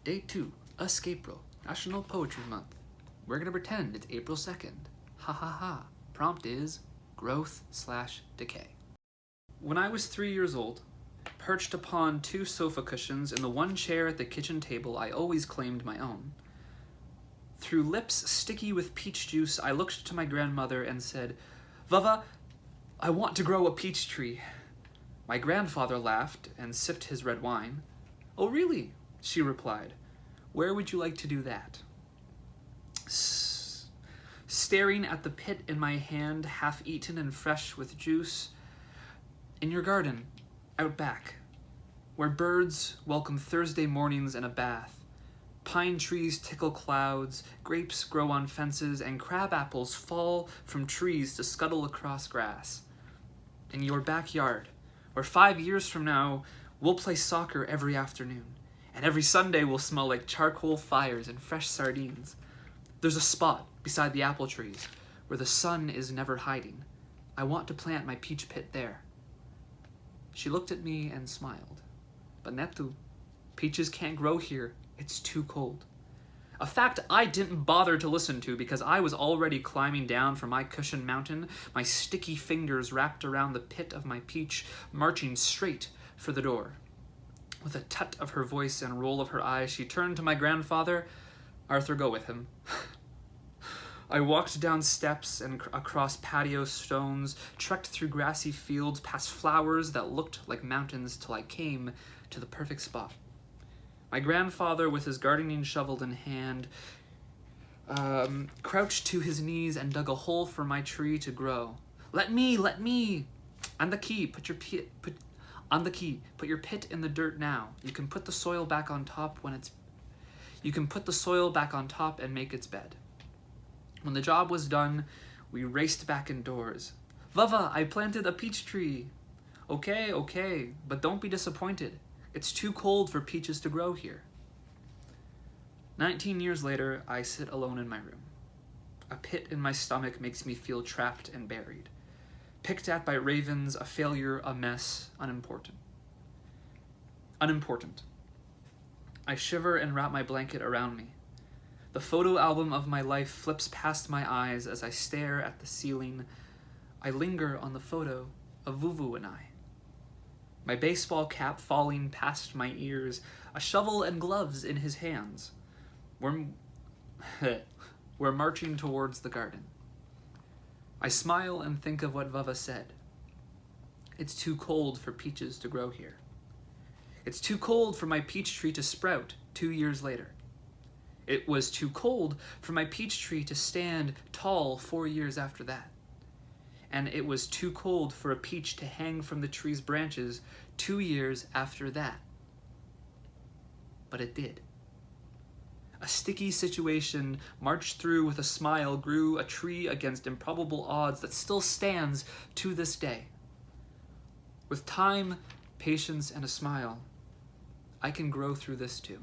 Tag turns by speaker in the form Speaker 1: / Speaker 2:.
Speaker 1: Day 2, Escapril, National Poetry Month. We're gonna pretend it's April 2nd. Ha ha ha. Prompt is growth/decay. When I was 3 years old, perched upon 2 sofa cushions in the one chair at the kitchen table I always claimed my own, through lips sticky with peach juice, I looked to my grandmother and said, "Vava, I want to grow a peach tree." My grandfather laughed and sipped his red wine. "Oh, really?" she replied. "Where would you like to do that?" Staring at the pit in my hand, half eaten and fresh with juice. "In your garden, out back, where birds welcome Thursday mornings in a bath. Pine trees tickle clouds, grapes grow on fences, and crab apples fall from trees to scuttle across grass. In your backyard, where 5 years from now, we'll play soccer every afternoon, and every Sunday will smell like charcoal fires and fresh sardines. There's a spot beside the apple trees where the sun is never hiding. I want to plant my peach pit there." She looked at me and smiled. "But Netu, peaches can't grow here. It's too cold." A fact I didn't bother to listen to because I was already climbing down from my cushion mountain, my sticky fingers wrapped around the pit of my peach, marching straight for the door. With a tut of her voice and roll of her eyes, she turned to my grandfather. "Arthur, go with him." I walked down steps and across patio stones, trekked through grassy fields, past flowers that looked like mountains till I came to the perfect spot. My grandfather, with his gardening shovel in hand, crouched to his knees and dug a hole for my tree to grow. Let me! On the key, put your pit in the dirt now. You can put the soil back on top and make its bed." When the job was done, we raced back indoors. "Vava, I planted a peach tree." Okay, but don't be disappointed. It's too cold for peaches to grow here." 19 years later, I sit alone in my room. A pit in my stomach makes me feel trapped and buried. Picked at by ravens, a failure, a mess, unimportant. I shiver and wrap my blanket around me. The photo album of my life flips past my eyes as I stare at the ceiling. I linger on the photo of Vuvu and I. My baseball cap falling past my ears, a shovel and gloves in his hands. We're marching towards the garden. I smile and think of what Vava said. It's too cold for peaches to grow here. It's too cold for my peach tree to sprout 2 years later. It was too cold for my peach tree to stand tall 4 years after that. And it was too cold for a peach to hang from the tree's branches 2 years after that. But it did. A sticky situation marched through with a smile, grew a tree against improbable odds that still stands to this day. With time, patience, and a smile, I can grow through this too.